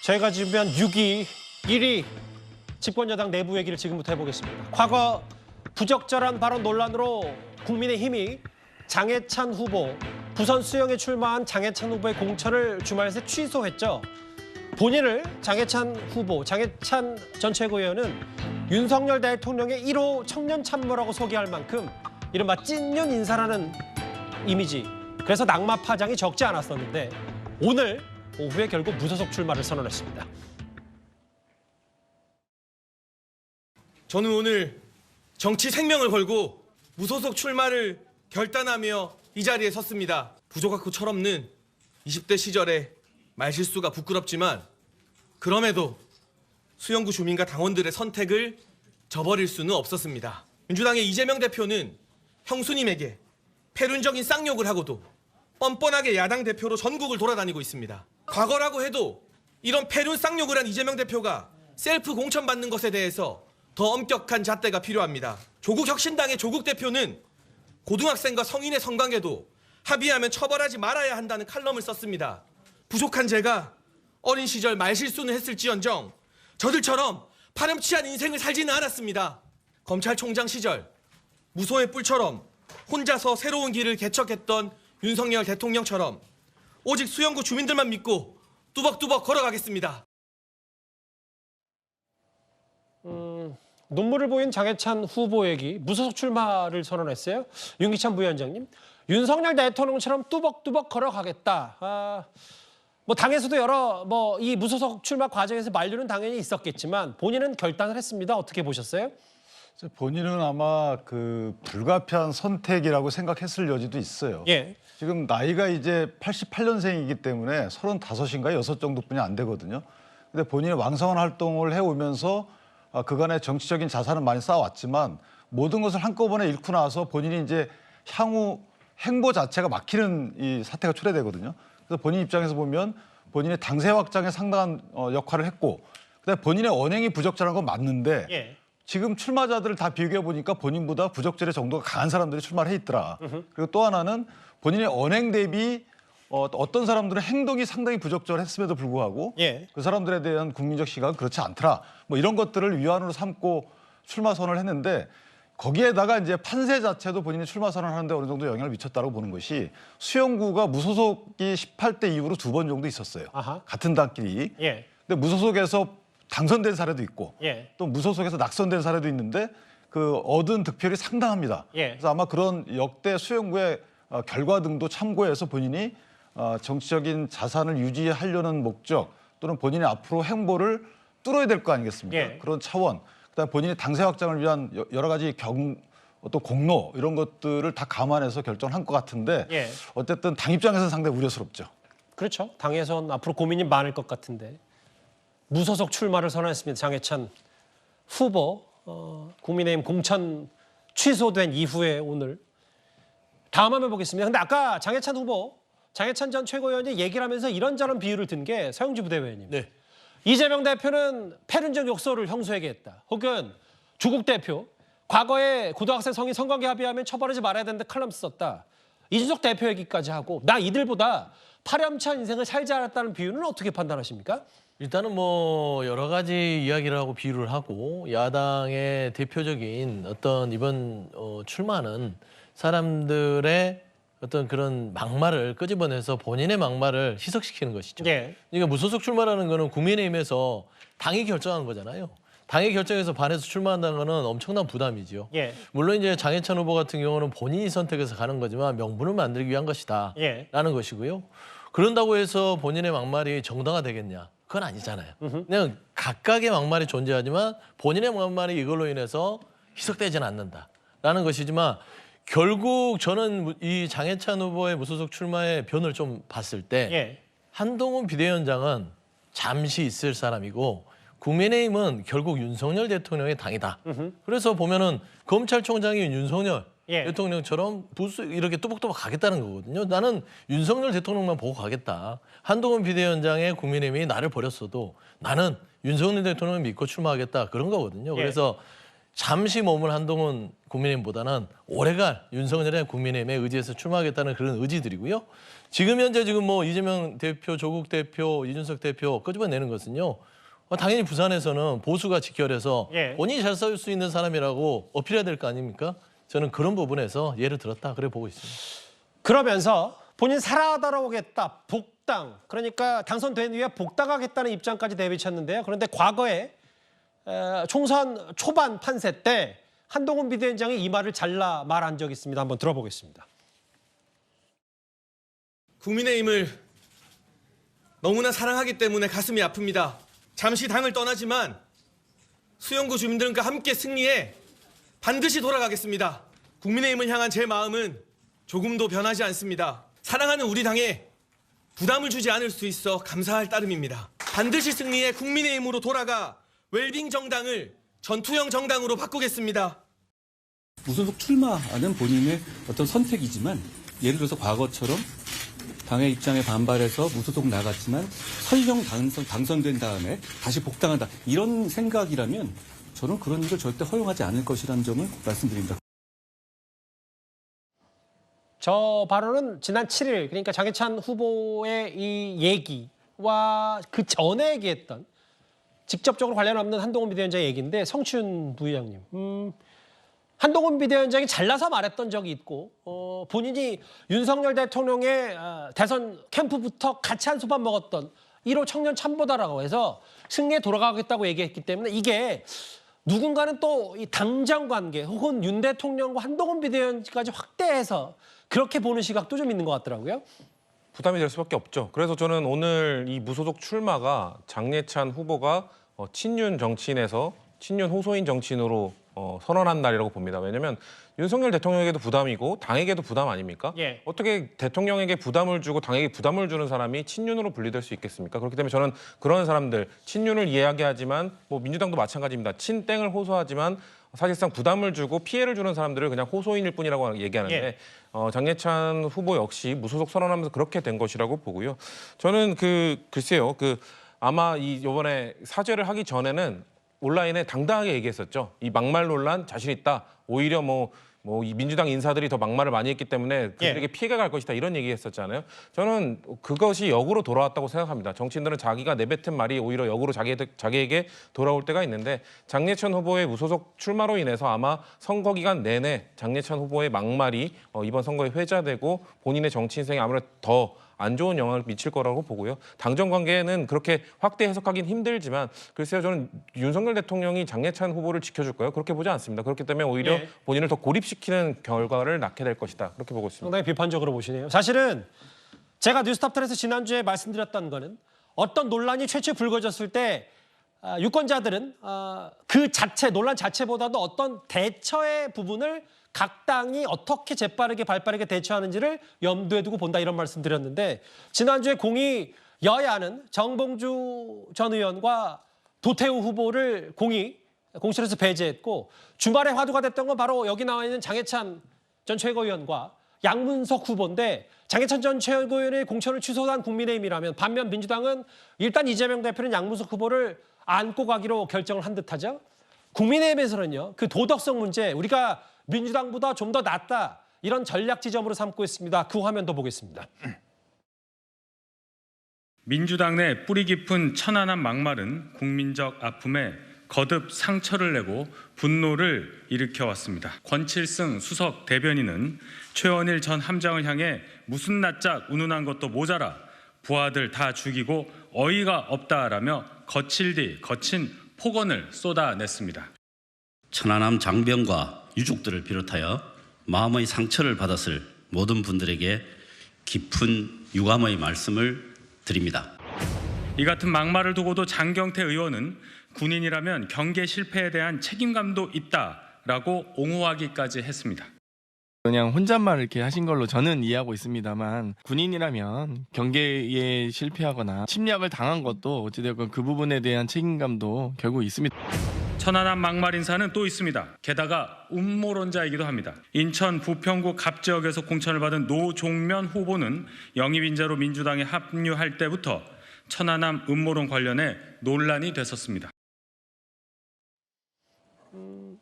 저희가 준비한 6위, 1위 집권여당 내부 얘기를 지금부터 해보겠습니다. 과거 부적절한 발언 논란으로 국민의힘이 장해찬 후보, 부선 수영에 출마한 장해찬 후보의 공천을 주말 새 취소했죠. 본인을 장해찬 후보, 장해찬 전 최고위원은 윤석열 대통령의 1호 청년 참모라고 소개할 만큼 이른바 찐년 인사라는 이미지, 그래서 낙마 파장이 적지 않았었는데 오늘 오후에 결국 무소속 출마를 선언했습니다. 저는 오늘 정치 생명을 걸고 무소속 출마를 결단하며 이 자리에 섰습니다. 부족하고 철없는 20대 시절의 말실수가 부끄럽지만 그럼에도 수영구 주민과 당원들의 선택을 저버릴 수는 없었습니다. 민주당의 이재명 대표는 형수님에게 패륜적인 쌍욕을 하고도 뻔뻔하게 야당 대표로 전국을 돌아다니고 있습니다. 과거라고 해도 이런 패륜 쌍욕을 한 이재명 대표가 셀프 공천받는 것에 대해서 더 엄격한 잣대가 필요합니다. 조국 혁신당의 조국 대표는 고등학생과 성인의 성관계도 합의하면 처벌하지 말아야 한다는 칼럼을 썼습니다. 부족한 제가 어린 시절 말실수는 했을지언정 저들처럼 파렴치한 인생을 살지는 않았습니다. 검찰총장 시절 무소의 뿔처럼 혼자서 새로운 길을 개척했던 윤석열 대통령처럼 오직 수영구 주민들만 믿고 뚜벅뚜벅 걸어가겠습니다. 눈물을 보인 장해찬 후보에게 무소속 출마를 선언했어요. 윤기찬 부위원장님, 윤석열 대통령처럼 뚜벅뚜벅 걸어가겠다. 뭐 당에서도 여러 이 무소속 출마 과정에서 만류는 당연히 있었겠지만 본인은 결단을 했습니다. 어떻게 보셨어요? 본인은 아마 그 불가피한 선택이라고 생각했을 여지도 있어요. 예. 지금 나이가 이제 88년생이기 때문에 35인가 6 정도뿐이 안 되거든요. 근데 본인이 왕성한 활동을 해오면서 그간의 정치적인 자산은 많이 쌓아왔지만 모든 것을 한꺼번에 잃고 나서 본인이 이제 향후 행보 자체가 막히는 이 사태가 초래되거든요. 그래서 본인 입장에서 보면 본인의 당세 확장에 상당한 역할을 했고, 그다음에 본인의 언행이 부적절한 건 맞는데 예. 지금 출마자들을 다 비교해 보니까 본인보다 부적절의 정도가 강한 사람들이 출마를 해 있더라. 그리고 또 하나는 본인의 언행 대비 어떤 사람들은 행동이 상당히 부적절했음에도 불구하고 예. 그 사람들에 대한 국민적 시각은 그렇지 않더라. 뭐 이런 것들을 위안으로 삼고 출마 선언을 했는데 거기에다가 이제 판세 자체도 본인이 출마 선언을 하는데 어느 정도 영향을 미쳤다고 보는 것이 수영구가 무소속이 18대 이후로 2번 정도 있었어요. 아하. 같은 당끼리. 예. 근데 무소속에서 당선된 사례도 있고 예. 또 무소속에서 낙선된 사례도 있는데 그 얻은 득표율이 상당합니다. 예. 그래서 아마 그런 역대 수영구의 결과 등도 참고해서 본인이 정치적인 자산을 유지하려는 목적 또는 본인의 앞으로 행보를 뚫어야 될 거 아니겠습니까? 예. 그런 차원, 그다음에 본인의 당세 확장을 위한 여러 가지 어떤 공로 이런 것들을 다 감안해서 결정한 것 같은데 예. 어쨌든 당 입장에서는 상당히 우려스럽죠. 그렇죠. 당에선 앞으로 고민이 많을 것 같은데 무소속 출마를 선언했습니다. 장해찬 후보, 국민의힘 공천 취소된 이후에 오늘 다음 화면 보겠습니다. 근데 아까 장해찬 후보, 장해찬 전 최고위원이 얘기를 하면서 이런저런 비유를 든 게 서영주 부대변인님. 네. 이재명 대표는 패륜적 욕설을 형수에게 했다. 혹은 조국 대표, 과거에 고등학생 성인 성관계 합의하면 처벌하지 말아야 되는데 칼럼 썼다. 이준석 대표 얘기까지 하고 나 이들보다 파렴치한 인생을 살지 않았다는 비유는 어떻게 판단하십니까? 일단은 뭐 여러 가지 이야기를 하고 비유를 하고 야당의 대표적인 어떤 이번 출마는 사람들의 어떤 그런 막말을 끄집어내서 본인의 막말을 희석시키는 것이죠. 예. 그러니까 무소속 출마라는 거는 국민의힘에서 당이 결정한 거잖아요. 당의 결정에서 반해서 출마한다는 거는 엄청난 부담이지요. 예. 물론 이제 장해찬 후보 같은 경우는 본인이 선택해서 가는 거지만 명분을 만들기 위한 것이다. 예. 라는 것이고요. 그런다고 해서 본인의 막말이 정당화되겠냐? 그건 아니잖아요. 그냥 각각의 막말이 존재하지만 본인의 막말이 이걸로 인해서 희석되지는 않는다라는 것이지만 결국 저는 이 장해찬 후보의 무소속 출마의 변을 좀 봤을 때 예. 한동훈 비대위원장은 잠시 있을 사람이고 국민의힘은 결국 윤석열 대통령의 당이다. 그래서 보면은 검찰총장이 윤석열 예. 대통령처럼 부수 이렇게 뚜벅뚜벅 가겠다는 거거든요. 나는 윤석열 대통령만 보고 가겠다. 한동훈 비대위원장의 국민의힘이 나를 버렸어도 나는 윤석열 대통령을 믿고 출마하겠다. 그런 거거든요. 예. 그래서 잠시 머물 한동훈 국민의힘보다는 오래갈 윤석열의 국민의힘에 의지해서 출마하겠다는 그런 의지들이고요. 지금 현재 뭐 이재명 대표, 조국 대표, 이준석 대표 끄집어내는 것은요. 당연히 부산에서는 보수가 직결해서 예. 본인이 잘 싸울 수 있는 사람이라고 어필해야 될 거 아닙니까? 저는 그런 부분에서 예를 들었다 그래 보고 있습니다. 그러면서 본인 살아돌아오겠다, 복당, 그러니까 당선된 이후에 복당하겠다는 입장까지 내비쳤는데요. 그런데 과거에 총선 초반 판세 때 한동훈 비대위원장이 이 말을 잘라 말한 적이 있습니다. 한번 들어보겠습니다. 국민의힘을 너무나 사랑하기 때문에 가슴이 아픕니다. 잠시 당을 떠나지만 수용구 주민들과 함께 승리해 반드시 돌아가겠습니다. 국민의힘을 향한 제 마음은 조금도 변하지 않습니다. 사랑하는 우리 당에 부담을 주지 않을 수 있어 감사할 따름입니다. 반드시 승리해 국민의힘으로 돌아가 웰빙 정당을 전투형 정당으로 바꾸겠습니다. 무소속 출마하는 본인의 어떤 선택이지만 예를 들어서 과거처럼 당의 입장에 반발해서 무소속 나갔지만 설령 당선된 다음에 다시 복당한다. 이런 생각이라면 저는 그런 일을 절대 허용하지 않을 것이라는 점을 말씀드립니다. 저 발언은 지난 7일 그러니까 장해찬 후보의 이 얘기와 그 전에 얘기했던 직접적으로 관련 없는 한동훈 비대위원장의 얘기인데 성춘 부의장님. 한동훈 비대위원장이 잘라서 말했던 적이 있고 본인이 윤석열 대통령의 대선 캠프부터 같이 한솥밥 먹었던 1호 청년 참보다라고 해서 승리에 돌아가겠다고 얘기했기 때문에 이게 누군가는 또 이 당정 관계 혹은 윤 대통령과 한동훈 비대위원까지 확대해서 그렇게 보는 시각도 좀 있는 것 같더라고요. 부담이 될 수밖에 없죠. 그래서 저는 오늘 이 무소속 출마가 장예찬 후보가 친윤 정치인에서 친윤 호소인 정치인으로 선언한 날이라고 봅니다. 왜냐하면 윤석열 대통령에게도 부담이고 당에게도 부담 아닙니까? 예. 어떻게 대통령에게 부담을 주고 당에게 부담을 주는 사람이 친윤으로 분리될 수 있겠습니까? 그렇기 때문에 저는 그런 사람들, 친윤을 이야기하지만 뭐 민주당도 마찬가지입니다. 친땡을 호소하지만 사실상 부담을 주고 피해를 주는 사람들을 그냥 호소인일 뿐이라고 얘기하는데 예. 장예찬 후보 역시 무소속 선언하면서 그렇게 된 것이라고 보고요. 저는 글쎄요. 아마 이번에 사죄를 하기 전에는 온라인에 당당하게 얘기했었죠. 이 막말 논란 자신 있다. 오히려 이 민주당 인사들이 더 막말을 많이 했기 때문에 그들에게 피해가 갈 것이다. 이런 얘기했었잖아요. 저는 그것이 역으로 돌아왔다고 생각합니다. 정치인들은 자기가 내뱉은 말이 오히려 역으로 자기에게 돌아올 때가 있는데 장예찬 후보의 무소속 출마로 인해서 아마 선거 기간 내내 장예찬 후보의 막말이 이번 선거에 회자되고 본인의 정치 인생에 아무래도 더 안 좋은 영향을 미칠 거라고 보고요. 당정 관계는 그렇게 확대 해석하긴 힘들지만 글쎄요. 저는 윤석열 대통령이 장예찬 후보를 지켜줄까요? 그렇게 보지 않습니다. 그렇기 때문에 오히려 예. 본인을 더 고립시키는 결과를 낳게 될 것이다. 그렇게 보고 있습니다. 상당히 비판적으로 보시네요. 사실은 제가 뉴스탑10에서 지난주에 말씀드렸던 거는 어떤 논란이 최초에 불거졌을 때 유권자들은 그 자체, 논란 자체보다도 어떤 대처의 부분을 각 당이 어떻게 재빠르게 발빠르게 대처하는지를 염두에 두고 본다 이런 말씀 드렸는데 지난주에 공이 여야는 정봉주 전 의원과 도태우 후보를 공이 공실에서 배제했고 주말에 화두가 됐던 건 바로 여기 나와 있는 장해찬 전 최고위원과 양문석 후보인데 장해찬 전 최고위원의 공천을 취소한 국민의힘이라면 반면 민주당은 일단 이재명 대표는 양문석 후보를 안고 가기로 결정을 한 듯하죠. 국민의힘에서는요. 그 도덕성 문제 우리가 민주당보다 좀 더 낫다 이런 전략 지점으로 삼고 있습니다. 그 화면도 보겠습니다. 민주당 내 뿌리 깊은 천안함 막말은 국민적 아픔에 거듭 상처를 내고 분노를 일으켜왔습니다. 권칠승 수석 대변인은 최원일 전 함장을 향해 무슨 낯짝 운운한 것도 모자라 부하들 다 죽이고 어이가 없다라며 거칠디 거친 폭언을 쏟아냈습니다. 천안함 장병과 유족들을 비롯하여 마음의 상처를 받았을 모든 분들에게 깊은 유감의 말씀을 드립니다. 이 같은 막말을 두고도 장경태 의원은 군인이라면 경계 실패에 대한 책임감도 있다라고 옹호하기까지 했습니다. 그냥 혼잣말 이렇게 하신 걸로 저는 이해하고 있습니다만 군인이라면 경계에 실패하거나 침략을 당한 것도 어찌되건 그 부분에 대한 책임감도 결국 있습니다. 천안함 막말 인사는 또 있습니다. 게다가 음모론자이기도 합니다. 인천 부평구 갑지역에서 공천을 받은 노종면 후보는 영입인자로 민주당에 합류할 때부터 천안함 음모론 관련해 논란이 됐었습니다.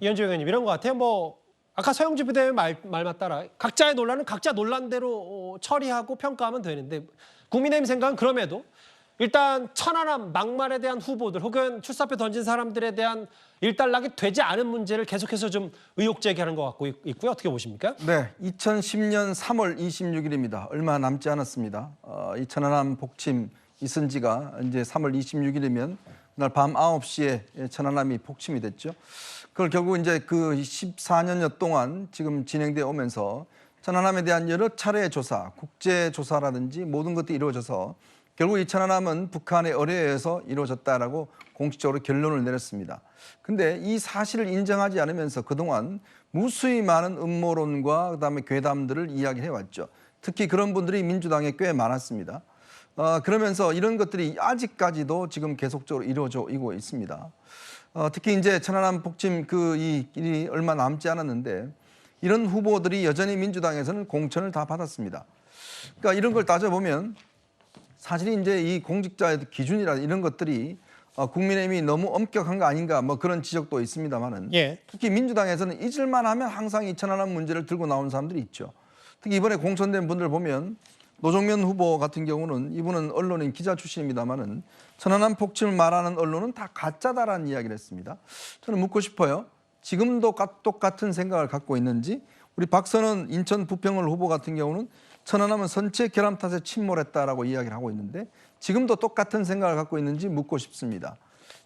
이현주 의원님 이런 것 같아요. 뭐 아까 서영주 비대위 말 맞따라 각자의 논란은 각자 논란대로 처리하고 평가하면 되는데 국민의힘 생각은 그럼에도 일단 천안함 막말에 대한 후보들 혹은 출사표 던진 사람들에 대한 일단락이 되지 않은 문제를 계속해서 좀 의혹 제기하는 것 같고 있고요. 어떻게 보십니까? 네, 2010년 3월 26일입니다. 얼마 남지 않았습니다. 이 천안함 복침 있은 지가 이제 3월 26일이면 그날 밤 9시에 천안함이 복침이 됐죠. 그걸 결국 이제 그 14년여 동안 지금 진행되어 오면서 천안함에 대한 여러 차례의 조사, 국제 조사라든지 모든 것들이 이루어져서 결국 이 천안함은 북한의 의뢰에서 이루어졌다라고 공식적으로 결론을 내렸습니다. 근데 이 사실을 인정하지 않으면서 그동안 무수히 많은 음모론과 그다음에 괴담들을 이야기해 왔죠. 특히 그런 분들이 민주당에 꽤 많았습니다. 그러면서 이런 것들이 아직까지도 지금 계속적으로 이루어지고 있습니다. 특히 이제 천안함 복침 이 일이 얼마 남지 않았는데 이런 후보들이 여전히 민주당에서는 공천을 다 받았습니다. 그러니까 이런 걸 따져보면 사실 이제 이 공직자의 기준이라 이런 것들이 국민의힘이 너무 엄격한 거 아닌가 뭐 그런 지적도 있습니다만은 예. 특히 민주당에서는 잊을만 하면 항상 이 천안함 문제를 들고 나오는 사람들이 있죠. 특히 이번에 공천된 분들 보면 노정면 후보 같은 경우는 이분은 언론인 기자 출신입니다만은 천안함 복침을 말하는 언론은 다 가짜다라는 이야기를 했습니다. 저는 묻고 싶어요. 지금도 똑같은 생각을 갖고 있는지 우리 박선원 인천 부평을 후보 같은 경우는 천안함은 선체 결함 탓에 침몰했다라고 이야기를 하고 있는데 지금도 똑같은 생각을 갖고 있는지 묻고 싶습니다.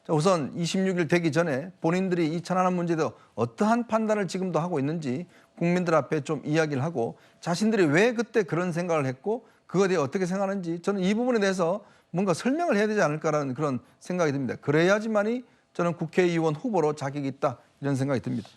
자, 우선 26일 되기 전에 본인들이 이 천안함 문제에 대해 어떠한 판단을 지금도 하고 있는지 국민들 앞에 좀 이야기를 하고 자신들이 왜 그때 그런 생각을 했고 그거에 대해 어떻게 생각하는지 저는 이 부분에 대해서 뭔가 설명을 해야 되지 않을까라는 그런 생각이 듭니다. 그래야지만이 저는 국회의원 후보로 자격이 있다 이런 생각이 듭니다.